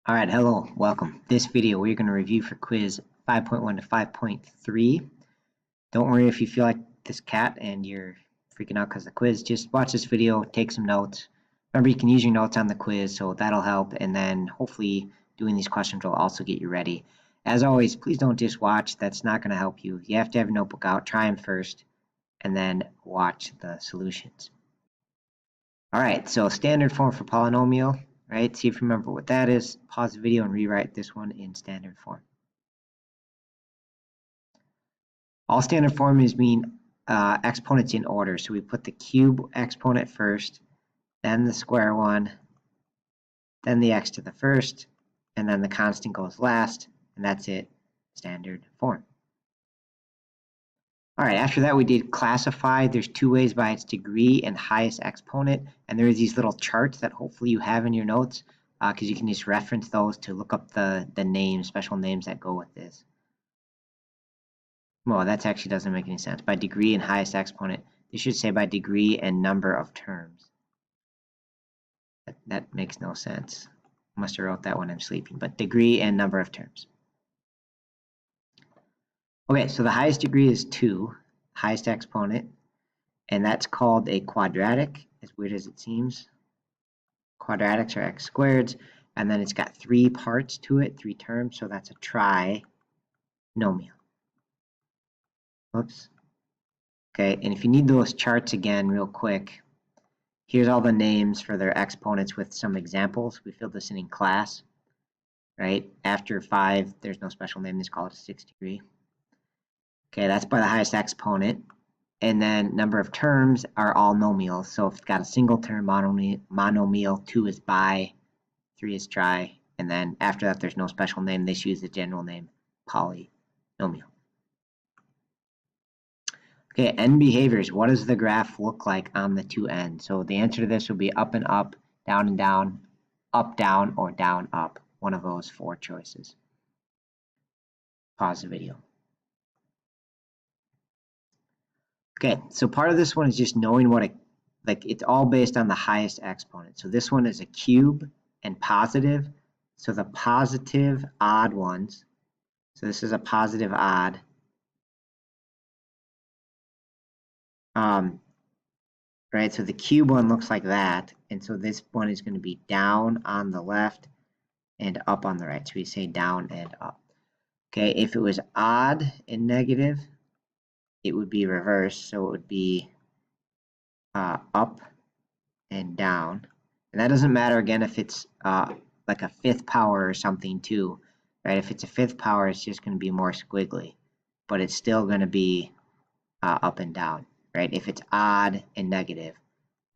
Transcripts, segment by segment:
Alright, hello, welcome. This video we're going to review for quiz 5.1 to 5.3. Don't worry if you feel like this cat and you're freaking out because of the quiz. Just watch this video, take some notes. Remember, you can use your notes on the quiz, so that'll help. And then hopefully doing these questions will also get you ready. As always, please don't just watch. That's not going to help you. You have to have your notebook out, try them first, and then watch the solutions. Alright, so standard form for polynomial. Right, see if you remember what that is. Pause the video and rewrite this one in standard form. All standard form is mean exponents in order. So we put the cube exponent first, then the square one, then the x to the first, and then the constant goes last, and that's it, standard form. All right, after that we did classify. There's two ways by its degree and highest exponent, and there is these little charts that hopefully you have in your notes because you can just reference those to look up the names, special names that go with this. Well, that actually doesn't make any sense. By degree and highest exponent, they should say by degree and number of terms. That makes no sense. I must have wrote that when I'm sleeping, but degree and number of terms. Okay, so the highest degree is 2, highest exponent, and that's called a quadratic, as weird as it seems. Quadratics are x squareds, and then it's got 3 parts to it, 3 terms, so that's a trinomial. Whoops. Okay, and if you need those charts again real quick, here's all the names for their exponents with some examples. We filled this in class, right? After 5, there's no special name. Let's call it a 6 degree. Okay, that's by the highest exponent. And then number of terms are all nomials. So if it's got a single term, monomial, 2 is bi, 3 is tri, and then after that there's no special name. They use the general name polynomial. Okay, end behaviors. What does the graph look like on the two ends? So the answer to this would be up and up, down and down, up, down, or down, up. One of those 4 choices. Pause the video. Okay, so part of this one is just knowing what it's all based on the highest exponent. So this one is a cube and positive. So the positive odd ones, so this is a positive odd. Right, so the cube one looks like that, and so this one is going to be down on the left and up on the right. So we say down and up. Okay, if it was odd and negative, it would be reversed. So it would be up and down. And that doesn't matter again if it's like a 5th power or something too, right? If it's a 5th power, it's just going to be more squiggly, but it's still going to be up and down, right? If it's odd and negative,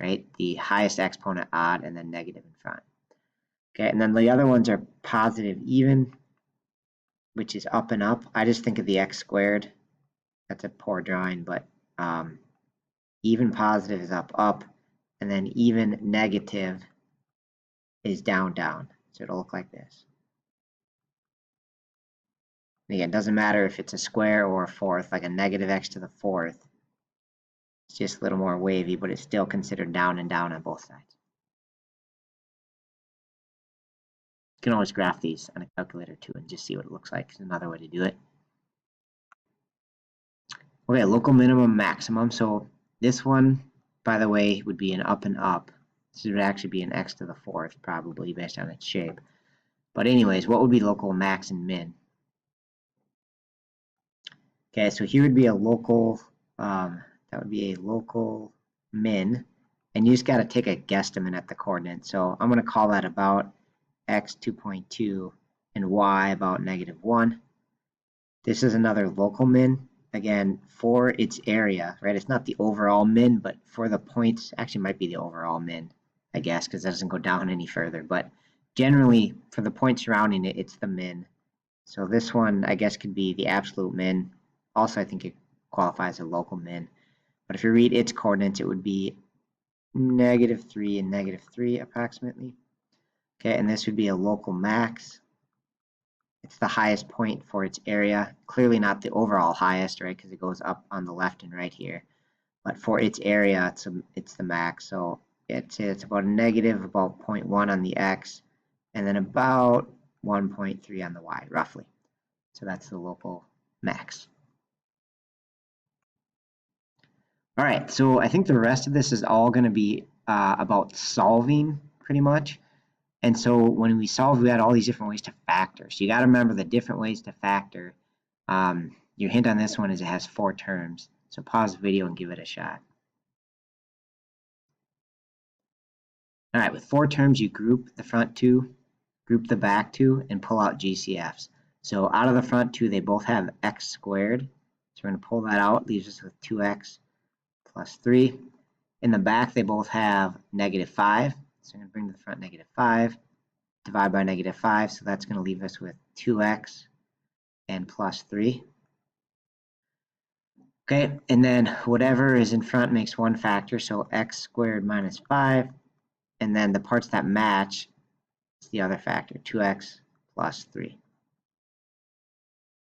right? The highest exponent odd and then negative in front. Okay, and then the other ones are positive even, which is up and up. I just think of the x squared. That's a poor drawing, but even positive is up, up, and then even negative is down, down. So it'll look like this. And again, it doesn't matter if it's a square or a 4th, like a negative x to the 4th. It's just a little more wavy, but it's still considered down and down on both sides. You can always graph these on a calculator too and just see what it looks like. It's another way to do it. Okay, local minimum maximum. So this one, by the way, would be an up and up. This would actually be an x to the 4th, probably, based on its shape. But anyways, what would be local max and min? Okay, so here would be a local, that would be a local min, and you just got to take a guesstimate at the coordinate. So I'm going to call that about x 2.2 and y about -1. This is another local min. Again, for its area, right? It's not the overall min, but for the points, actually might be the overall min, I guess, because it doesn't go down any further. But generally, for the points surrounding it, it's the min. So this one, I guess, could be the absolute min. Also, I think it qualifies as a local min. But if you read its coordinates, it would be -3 and -3 approximately. Okay, and this would be a local max. It's the highest point for its area. Clearly not the overall highest, right? Because it goes up on the left and right here. But for its area, it's the max. So it's about a negative, about 0.1 on the x, and then about 1.3 on the y, roughly. So that's the local max. All right, so I think the rest of this is all going to be about solving pretty much. And so when we solve, we had all these different ways to factor. So you got to remember the different ways to factor. Your hint on this one is it has 4 terms. So pause the video and give it a shot. All right, with 4 terms, you group the front 2, group the back 2, and pull out GCFs. So out of the front 2, they both have x squared. So we're going to pull that out, leaves us with 2x plus 3. In the back, they both have -5. So I'm going to bring to the front -5, divide by -5. So that's going to leave us with 2x and plus 3. Okay, and then whatever is in front makes one factor, so x squared minus 5. And then the parts that match is the other factor, 2x plus 3.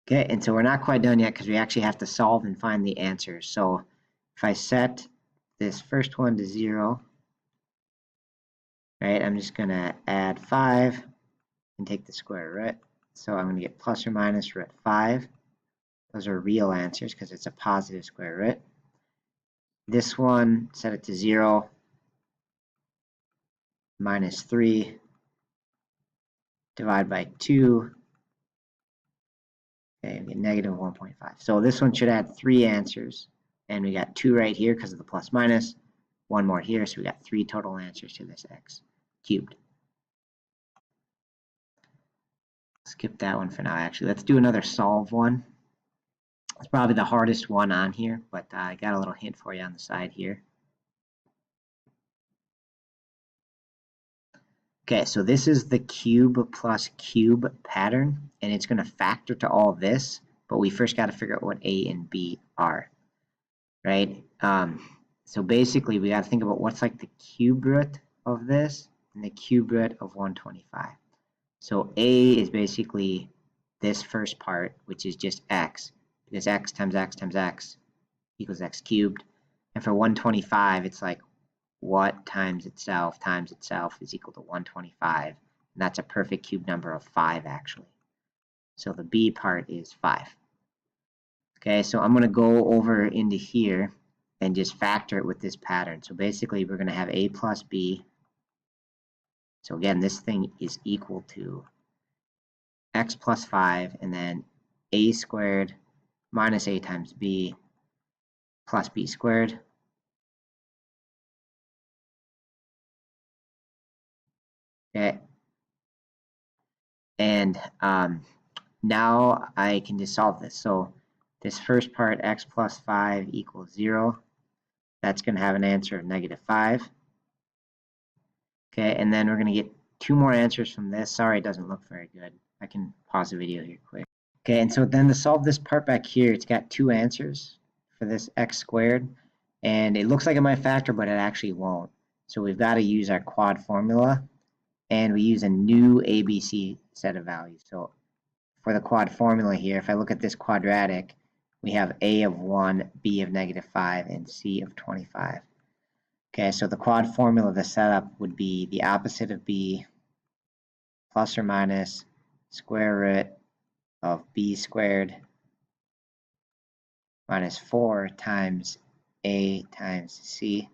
Okay, and so we're not quite done yet because we actually have to solve and find the answers. So if I set this first one to 0, right, I'm just going to add 5 and take the square root. So I'm going to get plus or minus root 5. Those are real answers because it's a positive square root. This one, set it to 0, minus 3, divide by 2, okay, we get negative 1.5. So this one should add 3 answers, and we got 2 right here because of the plus minus, 1 more here, so we got 3 total answers to this x cubed. Skip that one for now, actually. Let's do another solve one. It's probably the hardest one on here, but I got a little hint for you on the side here. Okay, so this is the cube plus cube pattern, and it's going to factor to all this, but we first got to figure out what a and b are, right? So basically, we got to think about what's like the cube root of this and the cube root of 125. So a is basically this first part, which is just x, because x times x times x equals x cubed. And for 125, it's like what times itself is equal to 125. And that's a perfect cube number of 5, actually. So the b part is 5. Okay, so I'm going to go over into here and just factor it with this pattern. So basically, we're going to have a plus b. So again, this thing is equal to x plus 5, and then a squared minus a times b plus b squared. Okay, and now I can just solve this. So this first part, x plus 5 equals 0. That's going to have an answer of -5. Okay, and then we're going to get 2 more answers from this. Sorry, it doesn't look very good. I can pause the video here quick. Okay, and so then to solve this part back here, it's got 2 answers for this x squared. And it looks like it might factor, but it actually won't. So we've got to use our quad formula, and we use a new ABC set of values. So for the quad formula here, if I look at this quadratic, we have a of 1, b of -5, and c of 25. Okay, so the quad formula of the setup would be the opposite of b plus or minus square root of b squared minus 4 times a times c,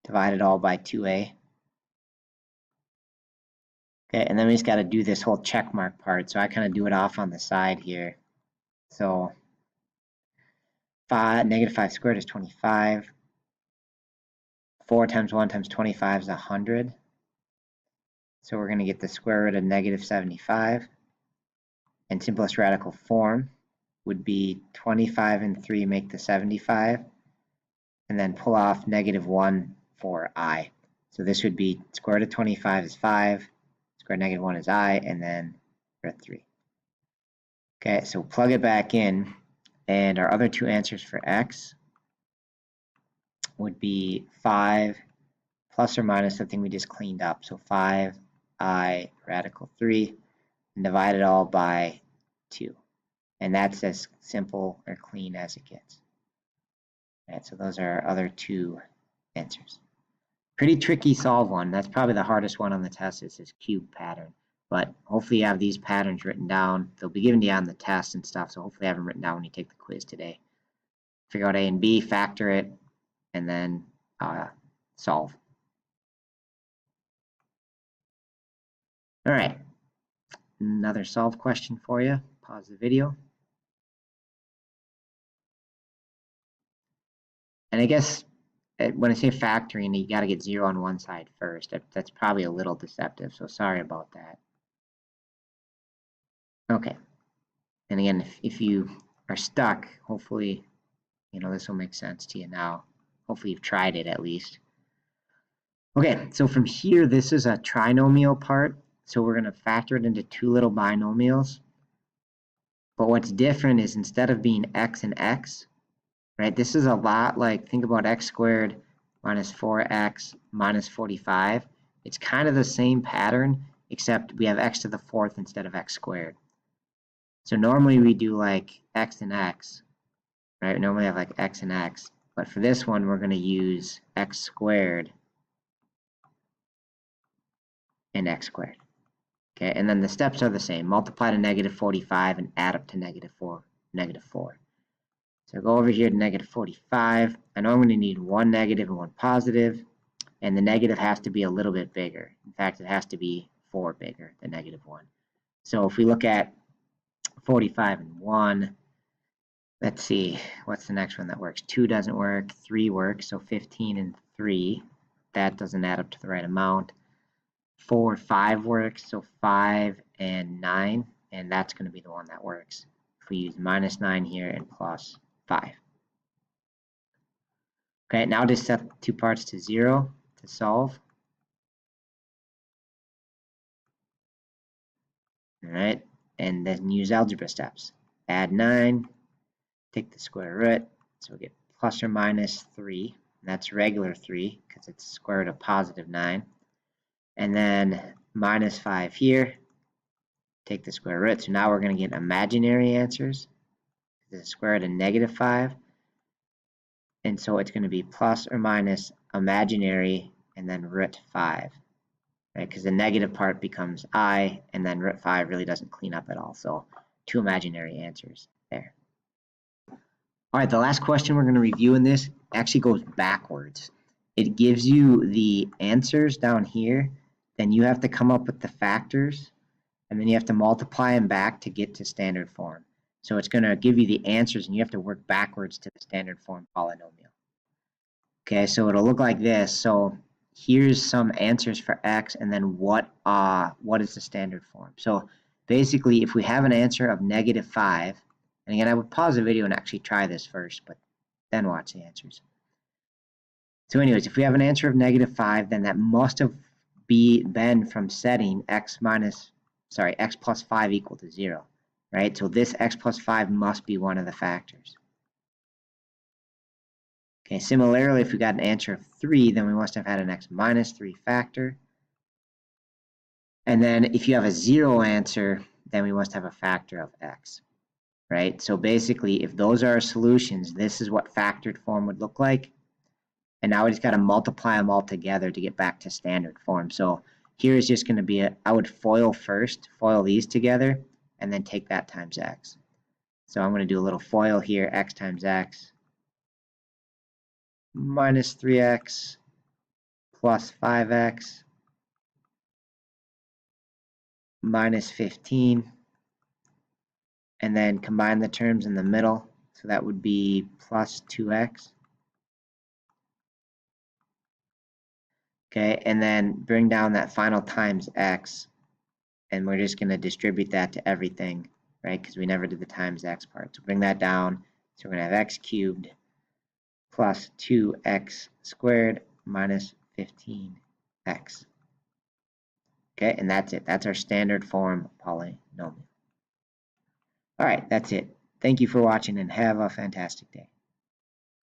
divided all by 2a. Okay, and then we just got to do this whole check mark part. So I kind of do it off on the side here. So -5 squared is 25. 4 times 1 times 25 is 100. So we're going to get the square root of -75. And simplest radical form would be 25 and 3 make the 75. And then pull off -1 for I. So this would be square root of 25 is 5. Square root of -1 is I. And then root 3. Okay, so plug it back in. And our other 2 answers for x would be 5 plus or minus something we just cleaned up. So 5i radical 3, and divide it all by 2. And that's as simple or clean as it gets. Right, so those are our other 2 answers. Pretty tricky solve one. That's probably the hardest one on the test, is this cube pattern. but hopefully you have these patterns written down. They'll be given to you on the test and stuff, so hopefully you have them written down when you take the quiz today. Figure out A and B, factor it, and then solve. All right, another solve question for you. Pause the video. And I guess when I say factoring, you got to get 0 on one side first. That's probably a little deceptive, so sorry about that. Okay. And again, if you are stuck, hopefully, this will make sense to you now. Hopefully you've tried it at least. Okay, so from here, this is a trinomial part. So we're going to factor it into two little binomials. But what's different is instead of being x and x, right, this is a lot like, think about x squared minus 4x minus 45. It's kind of the same pattern, except we have x to the fourth instead of x squared. So normally we do like x and x, right? We normally have like x and x. But for this one, we're going to use x squared and x squared. Okay, and then the steps are the same. Multiply to negative 45 and add up to negative 4. So go over here to negative 45. I know I'm going to need one negative and one positive, and the negative has to be a little bit bigger. In fact, it has to be 4 bigger than negative 1. So if we look at 45 and 1, let's see, what's the next one that works? 2 doesn't work, 3 works, so 15 and 3, that doesn't add up to the right amount. 4, 5 works, so 5 and 9, and that's going to be the one that works. If we use minus 9 here and plus 5. Okay, now just set the two parts to 0 to solve. All right, and then use algebra steps. Add 9, take the square root, so we get plus or minus 3. And that's regular 3 because it's square root of positive 9. And then minus 5 here, take the square root. So now we're going to get imaginary answers. The square root of negative 5. And so it's going to be plus or minus imaginary and then root 5. Right? Because the negative part becomes I, and then root 5 really doesn't clean up at all. So 2 imaginary answers there. All right, the last question we're going to review in this actually goes backwards. It gives you the answers down here, then you have to come up with the factors, and then you have to multiply them back to get to standard form. So it's going to give you the answers, and you have to work backwards to the standard form polynomial. Okay, so it'll look like this. So here's some answers for x, and then what is the standard form. So basically, if we have an answer of negative 5, and again, I would pause the video and actually try this first, but then watch the answers. So anyways, if we have an answer of negative 5, then that must have been from setting x plus 5 equal to 0, right? So this x plus 5 must be one of the factors. Okay, similarly, if we got an answer of 3, then we must have had an x minus 3 factor. And then if you have a 0 answer, then we must have a factor of x, right? So basically, if those are our solutions, this is what factored form would look like. And now we just got to multiply them all together to get back to standard form. So here is just going to be I would FOIL first, FOIL these together, and then take that times x. So I'm going to do a little FOIL here, x times x minus 3x plus 5x minus 15, and then combine the terms in the middle. So that would be plus 2x. Okay, and then bring down that final times x, and we're just going to distribute that to everything, right? Because we never did the times x part. So bring that down. So we're going to have x cubed plus 2x squared minus 15x. Okay, and that's it. That's our standard form polynomial. All right, that's it. Thank you for watching and have a fantastic day.